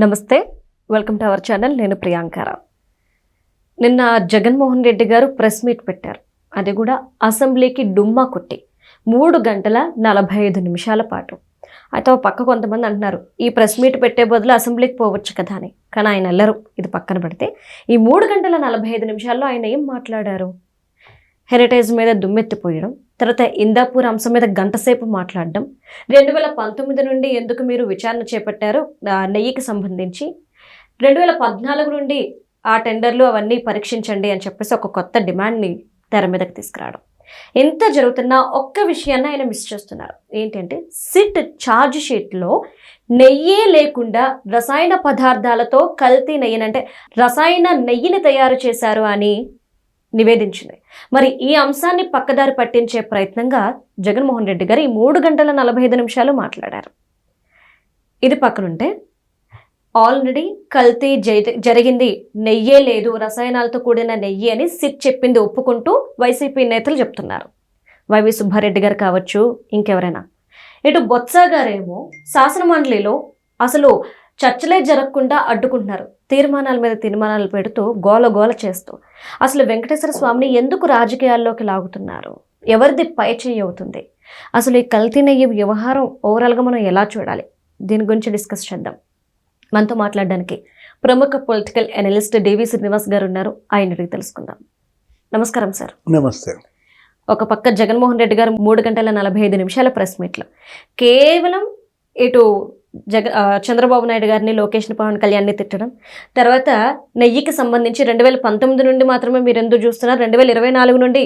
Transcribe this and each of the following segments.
నమస్తే, welcome to our channel. నేను ప్రియాంకారావు. నిన్న జగన్మోహన్ రెడ్డి గారు ప్రెస్ మీట్ పెట్టారు. అది కూడా అసెంబ్లీకి డుమ్మా కొట్టి 3 గంటల 45 నిమిషాల పాటు. అయితే ఒక పక్క కొంతమంది అంటున్నారు ఈ ప్రెస్ మీట్ పెట్టే బదులు అసెంబ్లీకి పోవచ్చు కదా అని. కానీ ఆయన వెళ్ళరు. ఇది పక్కన పెడితే ఈ 3 గంటల 45 నిమిషాల్లో ఆయన ఏం మాట్లాడారు? హెరిటేజ్ మీద దుమ్మెత్తిపోయడం, తర్వాత ఇందాపూర్ అంశం మీద గంటసేపు మాట్లాడడం, 2019 నుండి ఎందుకు మీరు విచారణ చేపట్టారు నెయ్యికి సంబంధించి, 2014 నుండి ఆ టెండర్లు అవన్నీ పరీక్షించండి అని చెప్పేసి ఒక కొత్త డిమాండ్ని తెర మీదకి తీసుకురావడం. ఎంత జరుగుతున్నా ఒక్క విషయాన్ని ఆయన మిస్ చేస్తున్నారు. ఏంటంటే సిట్ ఛార్జ్ షీట్లో నెయ్యే లేకుండా రసాయన పదార్థాలతో కల్తీ నెయ్యిని, అంటే రసాయన నెయ్యిని తయారు చేశారు అని నివేదించింది. మరి ఈ అంశాన్ని పక్కదారి పట్టించే ప్రయత్నంగా జగన్మోహన్ రెడ్డి గారు ఈ 3 గంటల 45 నిమిషాలు మాట్లాడారు. ఇది పక్కనుంటే ఆల్రెడీ కల్తీ జరిగింది, నెయ్యే లేదు, రసాయనాలతో కూడిన నెయ్యి అని సిట్ చెప్పింది ఒప్పుకుంటూ వైసీపీ నేతలు చెప్తున్నారు. వైవి సుబ్బారెడ్డి గారు కావచ్చు, ఇంకెవరైనా. ఇటు బొత్స గారేమో శాసనమండలిలో అసలు చర్చలే జరగకుండా అడ్డుకుంటున్నారు. తీర్మానాల మీద తీర్మానాలు పెడుతూ గోల చేస్తూ అసలు వెంకటేశ్వర స్వామిని ఎందుకు రాజకీయాల్లోకి లాగుతున్నారు? ఎవరిది పై చేయి అవుతుంది? అసలు ఈ కల్తీ నెయ్యి వ్యవహారం ఓవరాల్గా మనం ఎలా చూడాలి? దీని గురించి డిస్కస్ చేద్దాం. మనతో మాట్లాడడానికి ప్రముఖ పొలిటికల్ అనలిస్ట్ డివి శ్రీనివాస్ గారు ఉన్నారు. ఆయన అడిగి తెలుసుకుందాం. నమస్కారం సార్. నమస్తే. ఒక పక్క జగన్మోహన్ రెడ్డి గారు 3 గంటల 45 నిమిషాల ప్రెస్ మీట్లో కేవలం ఇటు చంద్రబాబు నాయుడు గారిని, లోకేష్ని, పవన్ కళ్యాణ్ని తిట్టడం, తర్వాత నెయ్యికి సంబంధించి 2019 నుండి మాత్రమే మీరు ఎందుకు చూస్తున్నారు, 2024 నుండి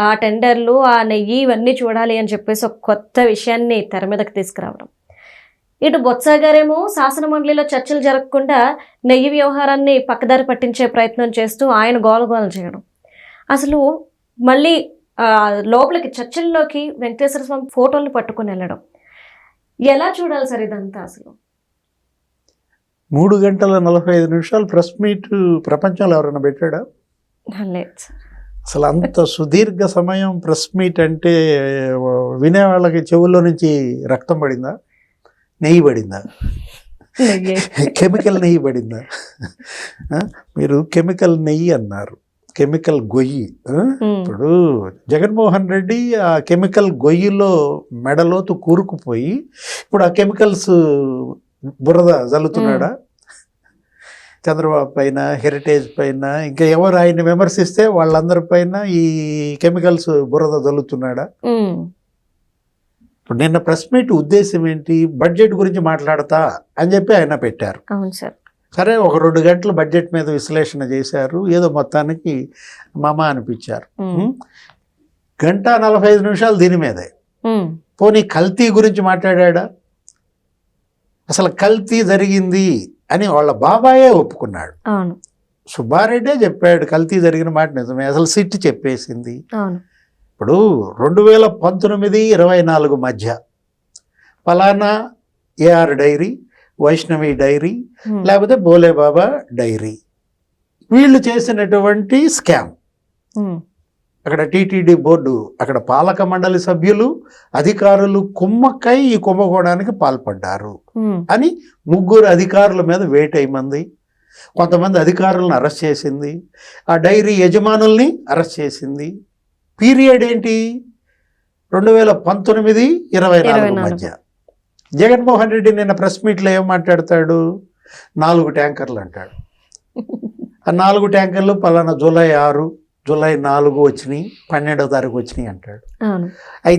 ఆ టెండర్లు, ఆ నెయ్యి ఇవన్నీ చూడాలి అని చెప్పేసి ఒక కొత్త విషయాన్ని తెర మీదకి తీసుకురావడం. ఇటు బొత్స గారేమో శాసనమండలిలో చర్చలు జరగకుండా నెయ్యి వ్యవహారాన్ని పక్కదారి పట్టించే ప్రయత్నం చేస్తూ ఆయన గోల చేయడం. అసలు మళ్ళీ లోపలికి చర్చల్లోకి వెంకటేశ్వర స్వామి ఫోటోలు పట్టుకుని వెళ్ళడం. ఎలా చూడాలి సార్ ఇదంతా? అసలు 3 గంటల 45 నిమిషాలు ప్రెస్ మీట్ ప్రపంచంలో ఎవరైనా పెట్టాడా? లేదు సార్. అసలు అంత సుదీర్ఘ సమయం ప్రెస్ మీట్ అంటే వినేవాళ్ళకి చెవుల్లో నుంచి రక్తం పడిందా, నెయ్యి పడిందా, కెమికల్ నెయ్యి పడిందా? మీరు కెమికల్ నెయ్యి అన్నారు, కెమికల్ గొయ్యి. ఇప్పుడు జగన్మోహన్ రెడ్డి ఆ కెమికల్ గొయ్యిలో మెడలోతు కూరుకుపోయి ఇప్పుడు ఆ కెమికల్స్ బురద జల్లుతున్నాడా? చంద్రబాబు పైన, హెరిటేజ్ పైన, ఇంకా ఎవరు ఆయన్ని విమర్శిస్తే వాళ్ళందరి పైన ఈ కెమికల్స్ బురద జల్లుతున్నాడా? ఇప్పుడు నిన్న ప్రెస్ మీట్ ఉద్దేశం ఏంటి? బడ్జెట్ గురించి మాట్లాడతా అని చెప్పి ఆయన పెట్టారు. అవును సార్. సరే, ఒక 2 గంటలు బడ్జెట్ మీద విశ్లేషణ చేశారు, ఏదో మొత్తానికి మామ అనిపించారు. 1:45 దీని మీదే. పోనీ కల్తీ గురించి మాట్లాడా? అసలు కల్తీ జరిగింది అని వాళ్ళ బాబాయే ఒప్పుకున్నాడు. సుబ్బారెడ్డే చెప్పాడు కల్తీ జరిగిన మాట నిజమే, అసలు సిట్ చెప్పేసింది. ఇప్పుడు 2019-24 మధ్య ఫలానా ఏఆర్ డైరీ, వైష్ణవి డైరీ, లేకపోతే బోలేబాబా డైరీ, వీళ్ళు చేసినటువంటి స్కామ్, అక్కడ టీటీడీ బోర్డు, అక్కడ పాలక మండలి సభ్యులు, అధికారులు కుమ్మక్కై ఈ కుంభకోణానికి పాల్పడ్డారు అని 3 అధికారుల మీద వేటైమంది. కొంతమంది అధికారులను అరెస్ట్ చేసింది, ఆ డైరీ యజమానుల్ని అరెస్ట్ చేసింది. పీరియడ్ ఏంటి? 2019-24 మధ్య. జగన్మోహన్ రెడ్డి నిన్న ప్రెస్ మీట్లో ఏం మాట్లాడతాడు? 4 ట్యాంకర్లు అంటాడు. ఆ 4 ట్యాంకర్లు పలానా జూలై 6, జూలై 4 వచ్చినాయి, 12వ తారీఖు వచ్చినాయి అంటాడు. అవి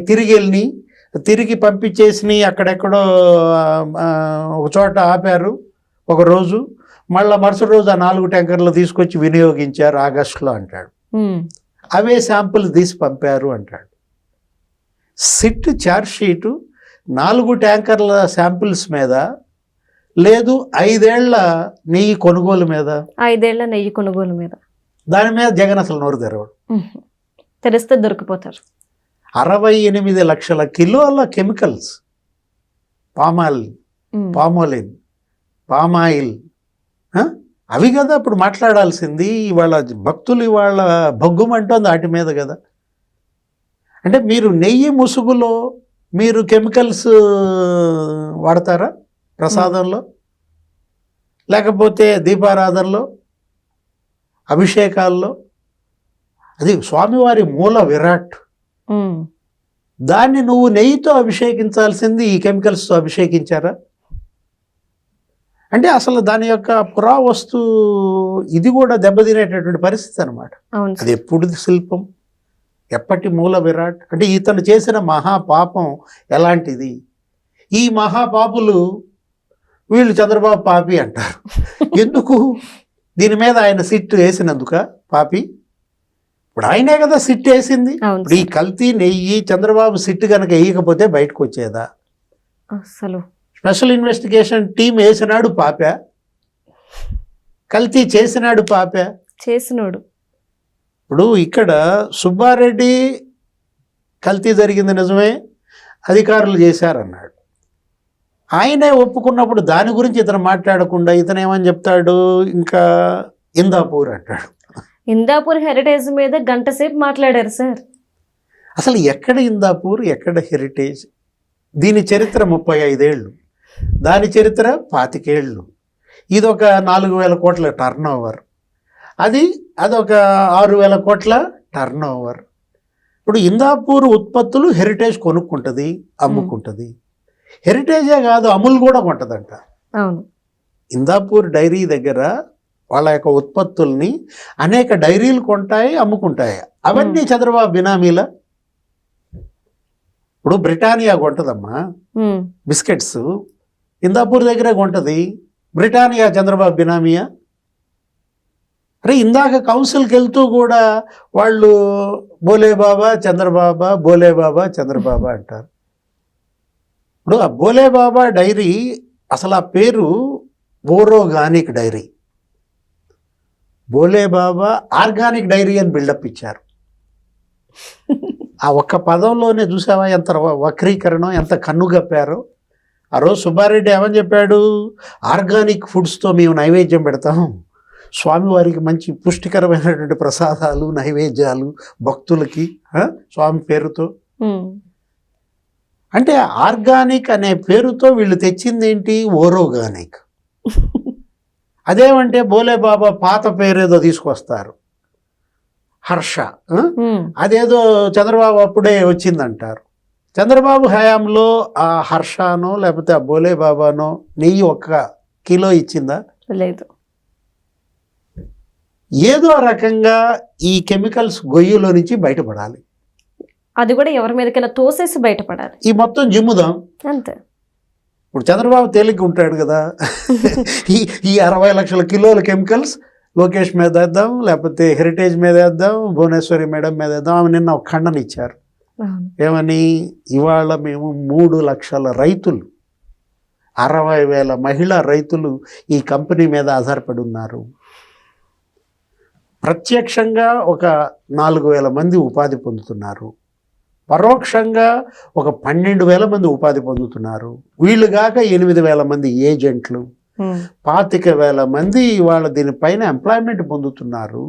తిరిగి పంపించేసినాయి, అక్కడెక్కడో ఒక చోట ఆపారు ఒక రోజు, మళ్ళీ మరుసటి రోజు ఆ 4 ట్యాంకర్లు తీసుకొచ్చి వినియోగించారు ఆగస్టులో అంటాడు. అవే శాంపుల్ తీసి పంపారు అంటాడు. సిట్ ఛార్జ్ షీటు 4 ట్యాంకర్ల శాంపిల్స్ మీద లేదు, 5 ఏళ్ల నెయ్యి కొనుగోలు మీద, 5 ఏళ్ల నెయ్యి కొనుగోలు మీద, దాని మీద జగన్ అసలు నోరు తెరవడు. తెలిస్తే దొరికిపోతారు. 68 లక్షల కిలోల కెమికల్స్, పామోలిన్, పామాయిల్, అవి కదా ఇప్పుడు మాట్లాడాల్సింది. ఇవాళ భక్తులు ఇవాళ భగ్గుమంటోంది వాటి మీద కదా. అంటే మీరు నెయ్యి ముసుగులో మీరు కెమికల్స్ వాడతారా ప్రసాదంలో? లేకపోతే దీపారాధనలో, అభిషేకాల్లో, అది స్వామివారి మూల విరాట్. దాన్ని నువ్వు నెయ్యితో అభిషేకించాల్సింది ఈ కెమికల్స్తో అభిషేకించారా? అంటే అసలు దాని యొక్క పురావస్తు ఇది కూడా దెబ్బతినేటటువంటి పరిస్థితి అనమాట. అది ఎప్పుడు శిల్పం, ఎప్పటి మూల విరాట్. అంటే ఇతను చేసిన మహాపాపం ఎలాంటిది? ఈ మహాపాపులు వీళ్ళు చంద్రబాబు పాపి అంటారు. ఎందుకు? దీని మీద ఆయన సిట్ వేసినందుక పాపి? ఇప్పుడు ఆయనే కదా సిట్ వేసింది. ఇప్పుడు ఈ కల్తీ నెయ్యి చంద్రబాబు సిట్ కనుక వేయకపోతే బయటకు వచ్చేదా? అసలు స్పెషల్ ఇన్వెస్టిగేషన్ టీం వేసినాడు పాపా, కల్తీ చేసినాడు పాపా, చేసినాడు. ఇప్పుడు ఇక్కడ సుబ్బారెడ్డి కల్తీ జరిగింది నిజమే, అధికారులు చేశారన్నాడు. ఆయనే ఒప్పుకున్నప్పుడు దాని గురించి ఇతను మాట్లాడకుండా ఇతను ఏమని చెప్తాడు? ఇంకా ఇందాపూర్ అంటాడు. ఇందాపూర్ హెరిటేజ్ మీద గంట సేపు మాట్లాడారు సార్. అసలు ఎక్కడ ఇందాపూర్, ఎక్కడ హెరిటేజ్? దీని చరిత్ర 35 ఏళ్ళు, దాని చరిత్ర 25 ఏళ్ళు. ఇది ఒక 4,000 కోట్ల టర్న్ ఓవర్, అదొక 6,000 కోట్ల టర్న్ ఓవర్. ఇప్పుడు ఇందాపూర్ ఉత్పత్తులు హెరిటేజ్ కొనుక్కుంటుంది, అమ్ముకుంటుంది. హెరిటేజే కాదు, అమూల్ కూడా కొంటదంట. అవును. ఇందాపూర్ డైరీ దగ్గర వాళ్ళ యొక్క ఉత్పత్తుల్ని అనేక డైరీలు కొంటాయి, అమ్ముకుంటాయి. అవన్నీ చంద్రబాబు బినామీల. ఇప్పుడు బ్రిటానియా కొంటదమ్మా బిస్కెట్స్, ఇందాపూర్ దగ్గరే కొంటది. బ్రిటానియా చంద్రబాబు బినామీయా? అరే ఇందాక కౌన్సిల్కి వెళ్తూ కూడా వాళ్ళు బోలేబాబా చంద్రబాబా, బోలేబాబా చంద్రబాబా అంటారు. ఇప్పుడు ఆ బోలేబాబా డైరీ అసలు ఆ పేరు ఓరోగానిక్ డైరీ, బోలేబాబా ఆర్గానిక్ డైరీ అని బిల్డప్ ఇచ్చారు. ఆ ఒక్క పదంలోనే చూసావా ఎంత వక్రీకరణ, ఎంత కన్నుగప్పారో. ఆ రోజు సుబ్బారెడ్డి ఏమని చెప్పాడు? ఆర్గానిక్ ఫుడ్స్తో మేము నైవేద్యం పెడతాం, స్వామివారికి మంచి పుష్టికరమైనటువంటి ప్రసాదాలు, నైవేద్యాలు భక్తులకి స్వామి పేరుతో. అంటే ఆర్గానిక్ అనే పేరుతో వీళ్ళు తెచ్చింది ఏంటి? ఓరోగానిక్. అదేమంటే బోలేబాబా పాత పేరేదో తీసుకొస్తారు, హర్ష. అదేదో చంద్రబాబు అప్పుడే వచ్చిందంటారు. చంద్రబాబు హయాంలో ఆ హర్షానో లేకపోతే ఆ బోలేబాబానో నెయ్యి 1 కిలో ఇచ్చిందా? లేదు. ఏదో రకంగా ఈ కెమికల్స్ గొయ్యిలో నుంచి బయటపడాలి. అది కూడా ఎవరి మీదకైనా తోసేసి బయటపడాలి. ఈ మొత్తం జిమ్ముదాం అంతే. ఇప్పుడు చంద్రబాబు తేలిగ్గా ఉంటాడు కదా, ఈ 60 లక్షల కిలోల కెమికల్స్ లోకేష్ మీద వేద్దాం, లేకపోతే హెరిటేజ్ మీద వేద్దాం, భువనేశ్వరి మేడం మీద వేద్దాం. ఆమె నిన్న ఒక ఖండన ఇచ్చారు. ఏమని? ఇవాళ మేము 3 లక్షల రైతులు, 60,000 మహిళా రైతులు ఈ కంపెనీ మీద ఆధారపడి ఉన్నారు. ప్రత్యక్షంగా ఒక 4,000 మంది ఉపాధి పొందుతున్నారు, పరోక్షంగా ఒక 12,000 మంది ఉపాధి పొందుతున్నారు. వీళ్ళు కాక 8,000 మంది ఏజెంట్లు, 25,000 మంది ఇవాళ దీనిపైన ఎంప్లాయ్మెంట్ పొందుతున్నారు.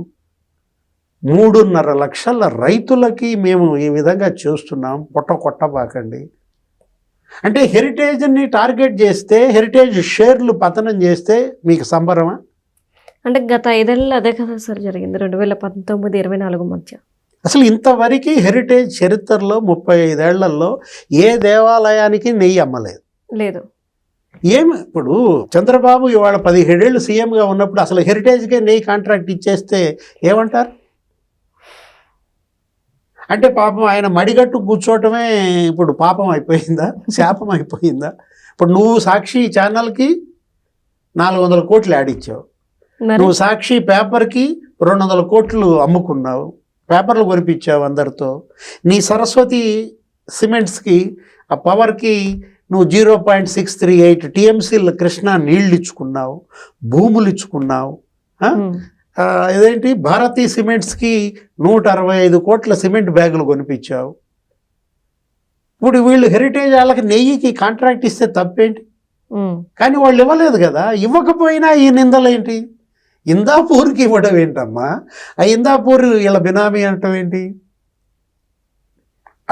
3.5 లక్షల రైతులకి మేము ఈ విధంగా చేస్తున్నాం. కొట్టబాకండి అంటే హెరిటేజ్ని టార్గెట్ చేస్తే, హెరిటేజ్ షేర్లు పతనం చేస్తే మీకు సంబరమా? అంటే గత 5 ఏళ్ళు అదే కదా సార్ జరిగింది, 2019-24 మధ్య. అసలు ఇంతవరకు హెరిటేజ్ చరిత్రలో 35 ఏళ్లలో ఏ దేవాలయానికి నెయ్యి అమ్మలేదు. లేదు. ఏమి ఇప్పుడు చంద్రబాబు ఇవాళ 17 ఏళ్ళు సీఎంగా ఉన్నప్పుడు అసలు హెరిటేజ్కే నెయ్యి కాంట్రాక్ట్ ఇచ్చేస్తే ఏమంటారు? అంటే పాపం ఆయన మడిగట్టు కూర్చోవటమే ఇప్పుడు పాపం అయిపోయిందా, శాపం అయిపోయిందా? ఇప్పుడు నువ్వు సాక్షి ఛానల్కి 400 కోట్లు యాడ్ ఇచ్చావు, నువ్వు సాక్షి పేపర్కి 200 కోట్లు అమ్ముకున్నావు, పేపర్లు కొనిపించావు అందరితో. నీ సరస్వతి సిమెంట్స్కి ఆ పవర్కి నువ్వు 0.638 టీఎంసీల కృష్ణా నీళ్ళు ఇచ్చుకున్నావు, భూములు ఇచ్చుకున్నావు. ఇదేంటి భారతీ సిమెంట్స్కి 165 కోట్ల సిమెంట్ బ్యాగులు కొనిపించావు. ఇప్పుడు వీళ్ళు హెరిటేజ్ వాళ్ళకి నెయ్యికి కాంట్రాక్ట్ ఇస్తే తప్పేంటి? కానీ వాళ్ళు ఇవ్వలేదు కదా. ఇవ్వకపోయినా ఈ నిందలేంటి? ఇందాపూర్కి ఇవ్వడం ఏంటమ్మా? ఆ ఇందాపూర్ వీళ్ళ బినామీ అంటాం ఏంటి?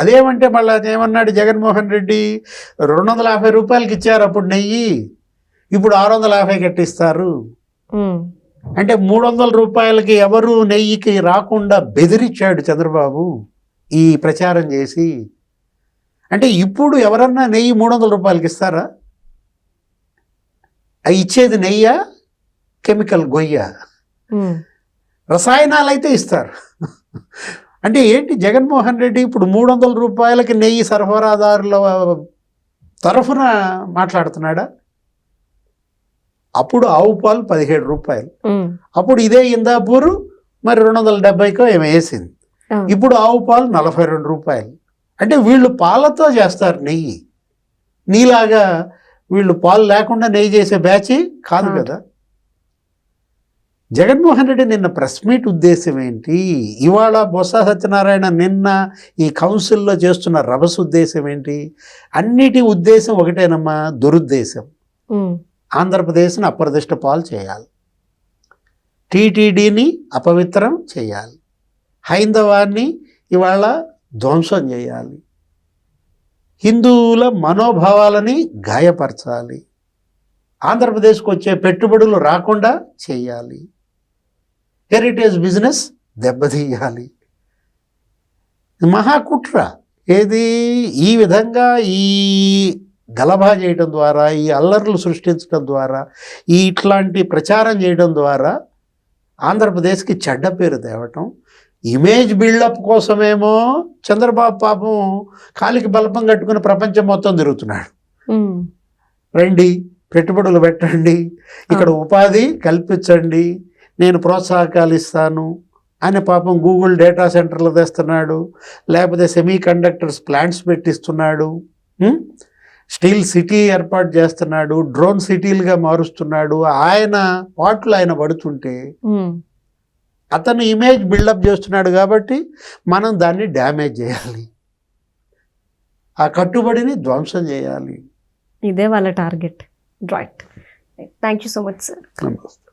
అదేమంటే మళ్ళీ ఏమన్నాడు జగన్మోహన్ రెడ్డి? 250 రూపాయలకి ఇచ్చారు అప్పుడు నెయ్యి, ఇప్పుడు 650 కట్టిస్తారు. ఉమ్, అంటే 300 రూపాయలకి ఎవరు నెయ్యికి రాకుండా బెదిరించాడు చంద్రబాబు ఈ ప్రచారం చేసి. అంటే ఇప్పుడు ఎవరన్నా నెయ్యి 300 రూపాయలకి ఇస్తారా? ఇచ్చేది నెయ్య, కెమికల్ గొయ్య, ఉమ్, రసాయనాలు అయితే ఇస్తారు. అంటే ఏంటి, జగన్మోహన్ రెడ్డి ఇప్పుడు 300 రూపాయలకి నెయ్యి సరఫరాదారుల తరఫున మాట్లాడుతున్నాడా? అప్పుడు ఆవు పాలు 17 రూపాయలు, ఉమ్, అప్పుడు ఇదే ఇందాపూరు మరి 270కో ఏమో వేసింది. ఆ, ఇప్పుడు ఆవు పాలు 42 రూపాయలు. అంటే వీళ్ళు పాలతో చేస్తారు నెయ్యి, నీలాగా వీళ్ళు పాలు లేకుండా నెయ్యి చేసే బ్యాచ్ కాదు కదా. జగన్మోహన్ రెడ్డి నిన్న ప్రెస్ మీట్ ఉద్దేశం ఏంటి? ఇవాళ బొత్స సత్యనారాయణ నిన్న ఈ కౌన్సిల్లో చేస్తున్న రభస ఉద్దేశం ఏంటి? అన్నిటి ఉద్దేశం ఒకటేనమ్మా, దురుద్దేశం. ఉమ్, ఆంధ్రప్రదేశ్ని అప్రదిష్ట పాలు చేయాలి, టీటీడీని అపవిత్రం చేయాలి, హైందవాన్ని ఇవాళ ధ్వంసం చేయాలి, హిందువుల మనోభావాలని గాయపరచాలి, ఆంధ్రప్రదేశ్కి వచ్చే పెట్టుబడులు రాకుండా చేయాలి, హెరిటేజ్ బిజినెస్ దెబ్బతీయాలి. మహాకుట్ర. ఏది? ఈ విధంగా ఈ గలభా చేయడం ద్వారా, ఈ అల్లర్లు సృష్టించడం ద్వారా, ఇట్లాంటి ప్రచారం చేయడం ద్వారా ఆంధ్రప్రదేశ్కి చెడ్డ పేరు తేవటం, ఇమేజ్ బిల్డప్ కోసమేమో చంద్రబాబు పాపం కాలికి బలపం కట్టుకుని ప్రపంచం మొత్తం తిరుగుతున్నాడు. ఉమ్, రండి, పెట్టుబడులు పెట్టండి, ఇక్కడ ఉపాధి కల్పించండి, నేను ప్రోత్సాహకాలు ఇస్తాను అని పాపం గూగుల్ డేటా సెంటర్లు తెస్తున్నాడు, లేకపోతే సెమీ కండక్టర్స్ ప్లాంట్స్ పెట్టిస్తున్నాడు, స్టీల్ సిటీ ఏర్పాటు చేస్తున్నాడు, డ్రోన్ సిటీలుగా మారుస్తున్నాడు. ఆయన పాటలు ఆయన పడుతుంటే ఉమ్, అతను ఇమేజ్ బిల్డప్ చేస్తున్నాడు కాబట్టి మనం దాన్ని డ్యామేజ్ చేయాలి, ఆ కట్టుబడిని ధ్వంసం చేయాలి. ఇదే వాళ్ళ target. Right. Thank you so much sir. నమస్తే.